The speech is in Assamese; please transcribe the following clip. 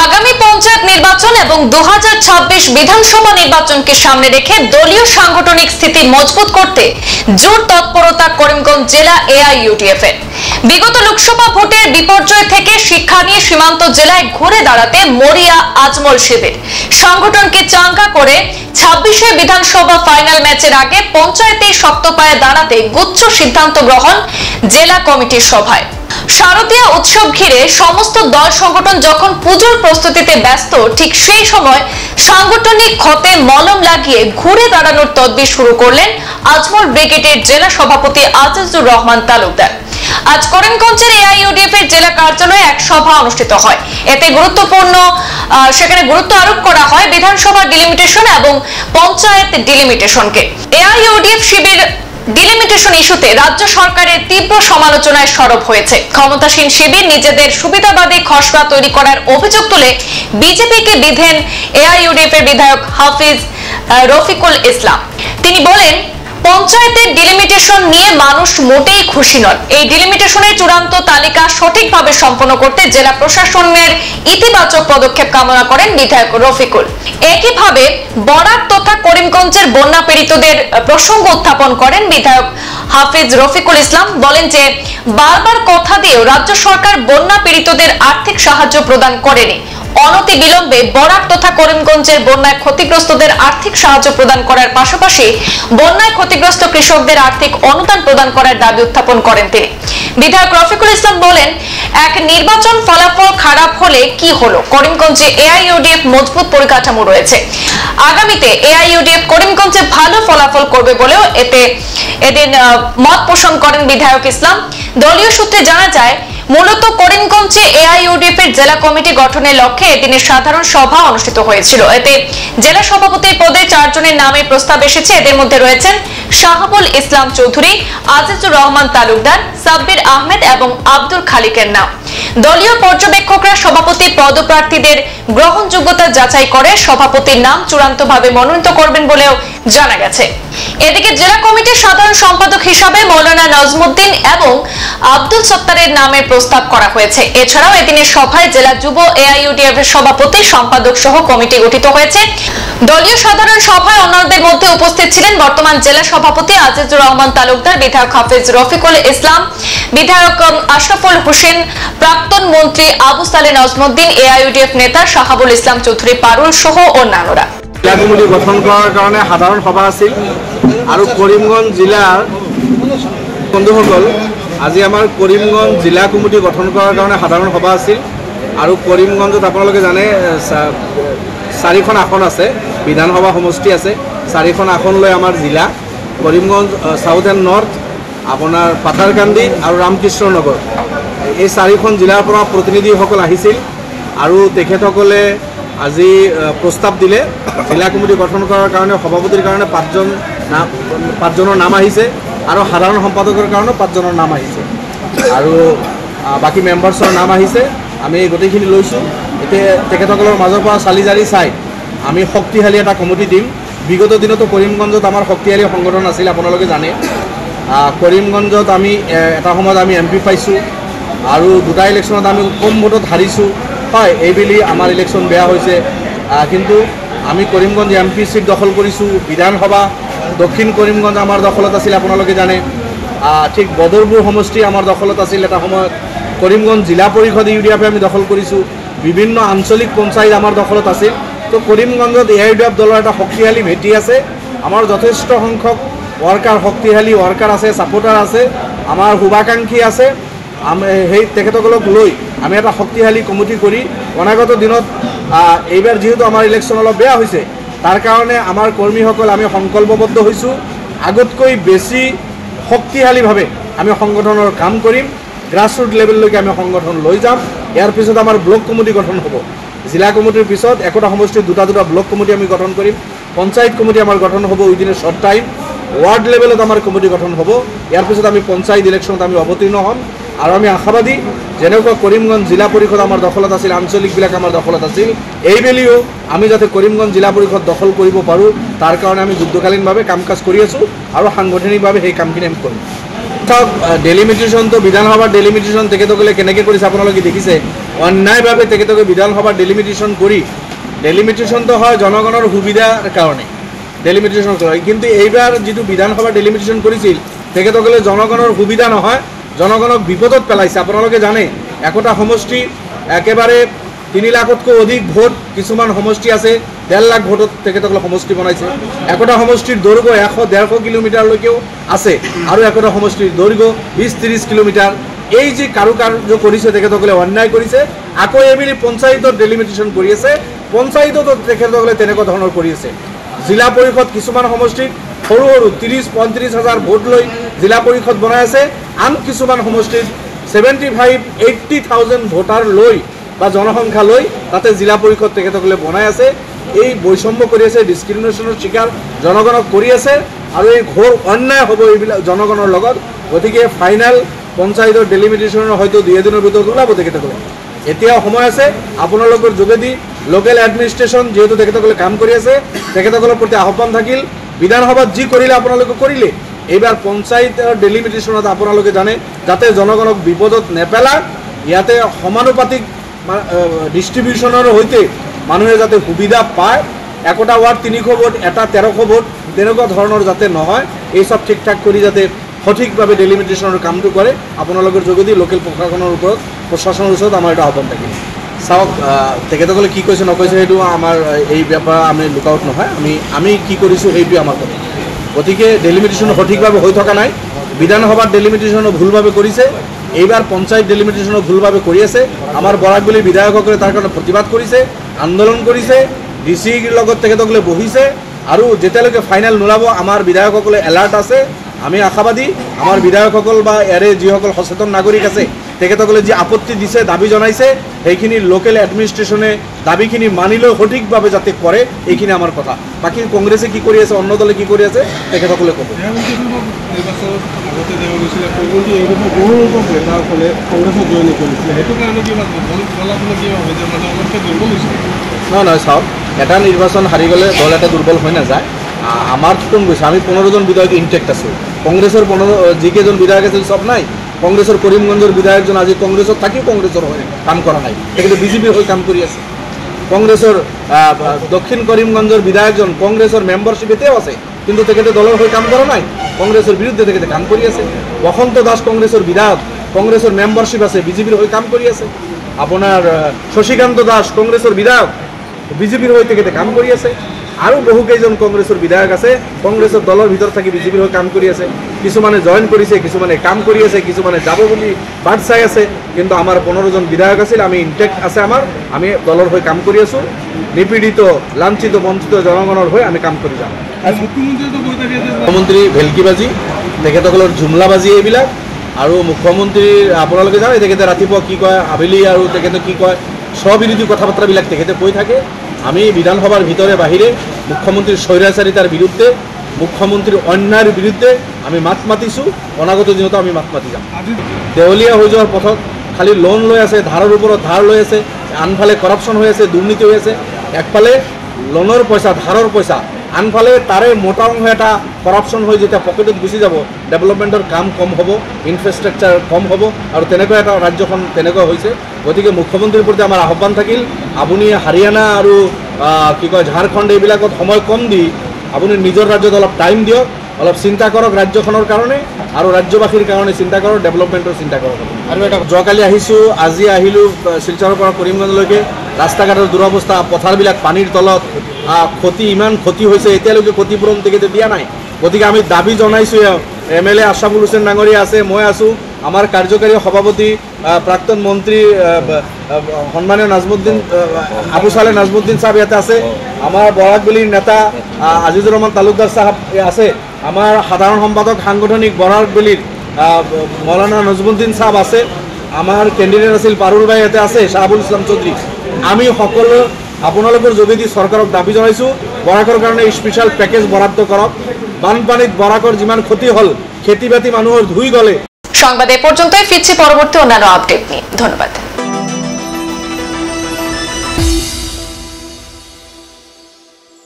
আগামী পঞ্চায়েত নির্বাচন এবং 2026 বিধানসভা নির্বাচনকে সামনে রেখে দলীয় সাংগঠনিক স্থিতি মজবুত করতে জোর তৎপরতা করিমগঞ্জ জেলা এআইইউডিএফ এর। বিগত লোকসভা ভোটের বিপর্যয় থেকে শিক্ষা নিয়ে সীমান্ত জেলায় ঘুরে দাঁড়াতে মরিয়া আজমল শিবির। সংগঠনকে চাঙ্গা করে 26 বিধানসভা ফাইনাল ম্যাচের আগে পঞ্চায়েতে শক্ত পায়ে দাঁড়াতে গুচ্ছ সিদ্ধান্ত গ্রহণ জেলা কমিটির সভায়। শারদীয়া উৎসব ঘিরে সমস্ত দল সংগঠন যখন পুজোর প্রস্তুতিতে ব্যস্ত, ঠিক সেই সময় সাংগঠনিক ক্ষতে মলম লাগিয়ে ঘুরে দাঁড়ানোর তদবির শুরু করলেন আজমল ব্রিগেডের জেলা সভাপতি আজিজুর রহমান তালুকদার। আজ করিমগঞ্জের এআইইউডিএফ এর জেলা কার্যালয়ে এক সভা অনুষ্ঠিত হয়। এতে সেখানে গুরুত্ব আরোপ করা হয় বিধানসভা ডিলিমিটেশন এবং পঞ্চায়েত ডিলিমিটেশনকে। এআইইউডিএফ শিবির ডিলিমিটেশন ইস্যুতে রাজ্য সরকারের তীব্র সমালোচনায় সরব হয়েছে। ক্ষমতাসীন শিবির নিজেদের সুবিধাবাদী খসড়া তৈরি করার অভিযোগ তুলে বিজেপিকে বিধেন এআইইউডিএফ এর বিধায়ক হাফিজ রফিকুল ইসলাম। তিনি বলেন, পঞ্চায়েতের ডিলিমিটেশন নিয়ে মানুষ মোটেই খুশি নন। এই ডিলিমিটেশনের চূড়ান্ত তালিকা সঠিকভাবে সম্পন্ন করতে জেলা প্রশাসনের ইতিবাচক পদক্ষেপ কামনা করেন বিধায়ক রফিকুল। একইভাবে বরাক তথা করিমগঞ্জের বন্যা পীড়িতদের প্রসঙ্গ উত্থাপন করেন বিধায়ক হাফিজ রফিকুল ইসলাম। বলেন যে বারবার কথা দিয়েও রাজ্য সরকার বন্যা পীড়িতদের আর্থিক সাহায্য প্রদান করেনি। অনতি বিলম্বে বরাক তথা করিমগঞ্জের বন্যায় ক্ষতিগ্রস্তদের আর্থিক সাহায্য প্রদান করার পাশাপাশি বন্যায় ক্ষতিগ্রস্ত কৃষকদের আর্থিক অনুদান প্রদান করার দাবি উত্থাপন করেন তিনি। বিধায়ক রফিকুল ইসলাম বলেন, এক নির্বাচন ফলাফল খারাপ হলে কি হলো, করিমগঞ্জে এআইইউডিএফ মজবুত পরিকাঠামো রয়েছে। আগামীতে এআইইউডিএফ করিমগঞ্জে ভালো ফলাফল করবে বলেও এদিন মত পোষণ করেন বিধায়ক ইসলাম। দলীয় সূত্রে জানা যায়, মূলত করিমগঞ্জে এআইইউডিএফ এর জেলা কমিটি গঠনের লক্ষ্যে এদিনের সাধারণ সভা অনুষ্ঠিত হয়েছিল। এতে জেলা সভাপতির পদে 4 জনের নামের প্রস্তাব এসেছে। এদের মধ্যে রয়েছেন শাহাবুল ইসলাম চৌধুরী, আজিজুর রহমান তালুকদার, সাব্বির আহমেদ এবং আব্দুল খালিকের নাম। দলীয় পর্যবেক্ষকরা সভাপতির পদপ্রার্থীদের গ্রহণযোগ্যতা যাচাই করে সভাপতির নাম চূড়ান্তভাবে মনোনীত করবেন বলেও জানা গেছে। এদিকে জেলা কমিটির সাধারণ সম্পাদক হিসাবে মৌলানা নজমুদ্দিন এবং আব্দুল সত্তারের নামের প্রস্তাব করা হয়েছে। এছাড়াও এদিনের সভায় জেলা যুব এআইইউডিএফ এর সভাপতি, সম্পাদক সহ কমিটি গঠিত হয়েছে। দলীয় সাধারণ সভায় অন্যদের মধ্যে উপস্থিত ছিলেন বর্তমান জেলা সভাপতি আজিজুর রহমান তালুকদার, বিধায়ক হাফিজ রফিকুল ইসলাম, বিধায়ক আশরাফুল হোসেন, প্রাক্তন মন্ত্রী আবু সালে নজমুদ্দিন, এআইইউডিএফ নেতা শাহাবুল ইসলাম চৌধুরী পারুল সহ অন্যান্যরা। জেলা কমিটি গঠন করার কারণে সাধারণ সভা আছিল আৰু কৰিমগঞ্জ জিলাৰ বন্ধুসকল, আজি আমাৰ কৰিমগঞ্জ জিলা কমিটি গঠন কৰাৰ কাৰণে সাধাৰণ সভা আছিল। আৰু করিমগঞ্জত আপোনালোকে জানে 4খন আসন আছে, বিধানসভা সমষ্টি আছে। 4খন আসন লৈ আমাৰ জিলা কৰিমগঞ্জ সাউথ এণ্ড নৰ্থ, আপোনাৰ পাথাৰকান্দি আৰু ৰামকৃষ্ণ নগৰ, এই 4খন জিলাৰ পৰা প্ৰতিনিধিসকল আহিছিল। আৰু তেখেতসকলে আজি প্ৰস্তাব দিলে জেলা কমিটি গঠন কৰাৰ কাৰণে সভাপতিৰ কাৰণে 5জনেৰ নাম আহিছে আৰু সাধাৰণ সম্পাদকৰ কাৰণে 5জনেৰ নাম আহিছে আৰু বাকি মেম্বাৰ্সৰ নাম আহিছে। আমি গোটেইখিনি লৈছোঁ। এতিয়া তেখেতসকলৰ মাজৰ পৰা চালি জাৰি চাই আমি শক্তিশালী এটা কমিটি দিম। বিগত দিনতো কৰিমগঞ্জত আমাৰ শক্তিশালী সংগঠন আছিল, আপোনালোকে জানে। কৰিমগঞ্জত আমি এটা সময়ত আমি এমপি পাইছোঁ আৰু 2টা ইলেকশ্যনত আমি কম ভোটত হাৰিছোঁ। হয়, এইবেলি আমাৰ ইলেকশ্যন বেয়া হৈছে, কিন্তু আমি কৰিমগঞ্জ এমপি সিট দখল কৰিছোঁ। বিধানসভা দক্ষিণ কৰিমগঞ্জ আমাৰ দখলত আছিল, আপোনালোকে জানে। ঠিক বদৰপুৰ সমষ্টি আমাৰ দখলত আছিল এটা সময়ত। কৰিমগঞ্জ জিলা পৰিষদ ইউডিএফে আমি দখল কৰিছোঁ। বিভিন্ন আঞ্চলিক পঞ্চায়ত আমাৰ দখলত আছিল। তো কৰিমগঞ্জত এআইইউডিএফ দলৰ এটা শক্তিশালী ভেটি আছে। আমাৰ যথেষ্ট সংখ্যক ওয়াৰ্কাৰ, শক্তিশালী ওয়াৰ্কাৰ আছে, সাপোৰ্টাৰ আছে, আমাৰ শুভাকাঙ্ক্ষী আছে। সেই তেখেতসকলক লৈ আমি এটা শক্তিশালী কমিটি কৰি অনাগত দিনত এইবাৰ যেহেতু আমাৰ ইলেকশ্যন অলপ বেয়া হৈছে, তাৰ কাৰণে আমাৰ কৰ্মীসকল আমি সংকল্পবদ্ধ হৈছোঁ। আগতকৈ বেছি শক্তিশালীভাৱে আমি সংগঠনৰ কাম কৰিম। গ্ৰাছৰুট লেভেললৈকে আমি সংগঠন লৈ যাম। ইয়াৰ পিছত আমাৰ ব্লক কমিটি গঠন হ'ব। জিলা কমিটিৰ পিছত একোটা সমষ্টিত 2টা ব্লক কমিটি আমি গঠন কৰিম। পঞ্চায়ত কমিটি আমাৰ গঠন হ'ব within a short time. Word লেভেলত আমাৰ কমিটি গঠন হ'ব। ইয়াৰ পিছত আমি পঞ্চায়ত ইলেকশ্যনত আমি অৱতীৰ্ণ হ'ম। আৰু আমি আশাবাদী যেনেকুৱা কৰিমগঞ্জ জিলা পৰিষদ আমাৰ দখলত আছিল, আঞ্চলিকবিলাক আমাৰ দখলত আছিল, এইবেলিও আমি যাতে কৰিমগঞ্জ জিলা পৰিষদ দখল কৰিব পাৰোঁ তাৰ কাৰণে আমি যুদ্ধকালীনভাৱে কাম কাজ কৰি আছোঁ আৰু সাংগঠনিকভাৱে সেই কামখিনি আমি কৰিম। চাওক, ডেলিমিটেশ্যনটো বিধানসভাৰ ডেলিমিটেশ্যন তেখেতসকলে কেনেকৈ কৰিছে আপোনালোকে দেখিছে। অন্যায়ভাৱে তেখেতসকলে বিধানসভাৰ ডেলিমিটেশ্যন কৰি, ডেলিমিটেশ্যনটো হয় জনগণৰ সুবিধাৰ কাৰণে ডেলিমিটেশ্যন কৰা, কিন্তু এইবাৰ যিটো বিধানসভাৰ ডেলিমিটেশ্যন কৰিছিল তেখেতসকলে জনগণৰ সুবিধা নহয়, জনগণক বিপদত পেলাইছে। আপোনালোকে জানে একোটা সমষ্টি একেবাৰে 3 লাখতকৈ অধিক ভোট, কিছুমান সমষ্টি আছে 1.5 লাখ ভোটত তেখেতসকলে সমষ্টি বনাইছে। একোটা সমষ্টিৰ দৈৰ্ঘ্য 100-150 কিলোমিটাৰলৈকেও আছে আৰু একোটা সমষ্টিৰ দৈৰ্ঘ্য 20-30 কিলোমিটাৰ। এই যে কাৰুকাৰ্য কৰিছে তেখেতসকলে, অন্যায় কৰিছে। আকৌ এইবেলি পঞ্চায়তত ডেলিমিটেশ্যন কৰি আছে, পঞ্চায়ততো তেখেতসকলে তেনেকুৱা ধৰণৰ কৰি আছে। জিলা পৰিষদ কিছুমান সমষ্টিত সৰু সৰু 30-35 হাজাৰ ভোট লৈ জিলা পৰিষদ বনাই আছে, আন কিছুমান সমষ্টিত 75-80,000 ভোটাৰ লৈ বা জনসংখ্যা লৈ তাতে জিলা পৰিষদ তেখেতসকলে বনাই আছে। এই বৈষম্য কৰি আছে, ডিছক্ৰিমিনেশ্যনৰ চিকাৰ জনগণক কৰি আছে আৰু এই ঘোৰ অন্যায় হ'ব এইবিলাক জনগণৰ লগত। গতিকে ফাইনেল পঞ্চায়তৰ ডেলিমিটেশ্যনৰ হয়তো 2 দিনৰ ভিতৰত ওলাব তেখেতসকলে। এতিয়াও সময় আছে, আপোনালোকৰ যোগেদি লোকেল এডমিনিষ্ট্ৰেশ্যন যিহেতু তেখেতসকলে কাম কৰি আছে, তেখেতসকলৰ প্ৰতি আহ্বান থাকিল, বিধানসভাত যি কৰিলে আপোনালোকে কৰিলে, এইবাৰ পঞ্চায়তৰ ডেলিমিটেশ্যনত আপোনালোকে জানে যাতে জনগণক বিপদত নেপেলায়, ইয়াতে সমানুপাতিক ডিষ্ট্ৰিবিউশ্যনৰ সৈতে মানুহে যাতে সুবিধা পায়। একোটা ৱাৰ্ড 300 ভোট, এটা 1300 ভোট, তেনেকুৱা ধৰণৰ যাতে নহয়, এই চব ঠিক ঠাক কৰি যাতে সঠিকভাৱে ডেলিমিটেশ্যনৰ কামটো কৰে। আপোনালোকৰ যোগেদি লোকেল প্ৰশাসনৰ ওপৰত, প্ৰশাসনৰ ওচৰত আমাৰ এটা আহ্বান থাকিল। চাওক, তেখেতসকলে কি কৈছে নকৈছে সেইটো আমাৰ এই ব্যাপাৰ আমি লুকআউট নহয়, আমি কি কৰিছোঁ সেইটোৱে আমাৰ কথা। গতিকে ডেলিমিটেশ্যন সঠিকভাৱে হৈ থকা নাই, বিধানসভাত ডেলিমিটেশ্যনো ভুলভাৱে কৰিছে, এইবাৰ পঞ্চায়ত ডেলিমিটেশ্যনো ভুলভাৱে কৰি আছে। আমাৰ বৰাকবেলীৰ বিধায়কসকলে তাৰ কাৰণে প্ৰতিবাদ কৰিছে, আন্দোলন কৰিছে, ডিচিৰ লগত তেখেতসকলে বহিছে আৰু যেতিয়ালৈকে ফাইনেল নোলাব আমাৰ বিধায়কসকলে এলাৰ্ট আছে। আমি আশাবাদী আমাৰ বিধায়কসকল বা ইয়াৰে যিসকল সচেতন নাগৰিক আছে তেখেতসকলে যি আপত্তি দিছে, দাবী জনাইছে, সেইখিনি লোকেল এডমিনিষ্ট্ৰেশ্যনে দাবীখিনি মানি লৈ সঠিকভাৱে যাতে কৰে, এইখিনি আমাৰ কথা। বাকী কংগ্ৰেছে কি কৰি আছে, অন্য দলে কি কৰি আছে তেখেতসকলে ক'ব। নহয় চাওক, এটা নিৰ্বাচন হাৰি গ'লে দল এটা দুৰ্বল হৈ নাযায়। আমাৰ কোন গৈছে, আমি 15 জন বিধায়ক ইনটেক্ট আছোঁ। কংগ্ৰেছৰ যিকেইজন বিধায়ক আছিল চব নাই। কংগ্ৰেছৰ কৰিমগঞ্জৰ বিধায়কজন আজি কংগ্ৰেছত থাকিও কংগ্ৰেছৰ হৈ কাম কৰা নাই, তেখেতে বিজেপিৰ হৈ কাম কৰি আছে। কংগ্ৰেছৰ দক্ষিণ কৰিমগঞ্জৰ বিধায়কজন কংগ্ৰেছৰ মেম্বাৰশ্বিপ এতিয়াও আছে, কিন্তু তেখেতে দলৰ হৈ কাম কৰা নাই, কংগ্ৰেছৰ বিৰুদ্ধে তেখেতে কাম কৰি আছে। বসন্ত দাস কংগ্ৰেছৰ বিধায়ক, কংগ্ৰেছৰ মেম্বাৰশ্বিপ আছে, বিজেপিৰ হৈ কাম কৰি আছে। আপোনাৰ শশীকান্ত দাস কংগ্ৰেছৰ বিধায়ক, বিজেপিৰ হৈ তেখেতে কাম কৰি আছে। আৰু বহুকেইজন কংগ্ৰেছৰ বিধায়ক আছে, কংগ্ৰেছৰ দলৰ ভিতৰত থাকি বিজেপিৰ হৈ কাম কৰি আছে। কিছুমানে জইন কৰিছে, কিছুমানে কাম কৰি আছে, কিছুমানে যাব বুলি বাট চাই আছে। কিন্তু আমাৰ 15 জন বিধায়ক আছিল, আমি ইনটেক্ট আছে আমি দলৰ হৈ কাম কৰি আছোঁ। নিপীড়িত, লাঞ্ছিত, বঞ্চিত জনগণৰ হৈ আমি কাম কৰি যাম। মুখ্যমন্ত্ৰী ভেলকিবাজি, তেখেতসকলৰ জুমলাবাজি এইবিলাক। আৰু মুখ্যমন্ত্ৰীৰ আপোনালোকে জানে তেখেতে ৰাতিপুৱা কি কয়, আবেলি আৰু তেখেতে কি কয়, স্ববিৰোধী কথা বাৰ্তাবিলাক তেখেতে কৈ থাকে। আমি বিধানসভাৰ ভিতৰে বাহিৰে মুখ্যমন্ত্ৰীৰ স্বৈৰাচাৰিতাৰ বিৰুদ্ধে, মুখ্যমন্ত্ৰীৰ অন্যায়ৰ বিৰুদ্ধে আমি মাত মাতিছোঁ। অনাগত দিনতো আমি মাত মাতি যাম। দেৱলীয়া হৈ যোৱাৰ পথত খালি লোন লৈ আছে, ধাৰৰ ওপৰত ধাৰ লৈ আছে, আনফালে কৰাপশ্যন হৈ আছে, দুৰ্নীতি হৈ আছে। একফালে লোনৰ পইচা, ধাৰৰ পইচা, আনফালে তাৰে মোটা অংশ এটা কৰাপশ্যন হৈ যেতিয়া পকেটত গুচি যাব, ডেভেলপমেণ্টৰ কাম কম হ'ব, ইনফ্ৰাষ্ট্ৰাকচাৰ কম হ'ব, আৰু তেনেকুৱা এটা ৰাজ্যখন তেনেকুৱা হৈছে। গতিকে মুখ্যমন্ত্ৰীৰ প্ৰতি আমাৰ আহ্বান থাকিল, আপুনি হাৰিয়ানা আৰু কি কয় ঝাৰখণ্ড এইবিলাকত সময় কম দি আপুনি নিজৰ ৰাজ্যত অলপ টাইম দিয়ক, অলপ চিন্তা কৰক ৰাজ্যখনৰ কাৰণে আৰু ৰাজ্যবাসীৰ কাৰণে চিন্তা কৰক, ডেভেলপমেণ্টৰ চিন্তা কৰক। আৰু এটা যোৱাকালি আহিছোঁ, আজি আহিলোঁ শিলচৰৰ পৰা কৰিমগঞ্জলৈকে, ৰাস্তা ঘাটৰ দুৰৱস্থা, পথাৰবিলাক পানীৰ তলত, ক্ষতি ইমান ক্ষতি হৈছে, এতিয়ালৈকে ক্ষতিপূৰণ তেখেতে দিয়া নাই। গতিকে আমি দাবী জনাইছোঁ, MLA আশৰাফুল হুছেইন ডাঙৰীয়া আছে, মই আছোঁ, আমাৰ কাৰ্যকাৰী সভাপতি প্ৰাক্তন মন্ত্ৰী সন্মানীয় নাজমুদ্দিন আবু চালে নাজমুদ্দিন চাহাব ইয়াতে আছে, আমাৰ বৰাকবেলীৰ নেতা আজিজুৰ ৰহমান তালুকদাৰ চাহাব আছে, আমাৰ সাধাৰণ সম্পাদক সাংগঠনিক বৰাকবেলীৰ মৌলানা নজমুদ্দিন চাহাব আছে, আমাৰ কেণ্ডিডেট আছিল পাৰুল ভাই ইয়াতে আছে, শাহাবুল ইছলাম চৌধুৰী। আমি সকলো আপোনালোকৰ যোগেদি চৰকাৰক দাবী জনাইছোঁ, বৰাকৰ কাৰণে স্পেচিয়েল পেকেজ বৰাদ্দ কৰক। বানপানীত বৰাকৰ যিমান ক্ষতি হ'ল, খেতি বাতি মানুহৰ ধুই গ'লে সংবাদ এ পৰ্যন্তই, ফিৰছি পৰবৰ্তী অন্যান্য আপডেট নিয়ে। ধন্যবাদ।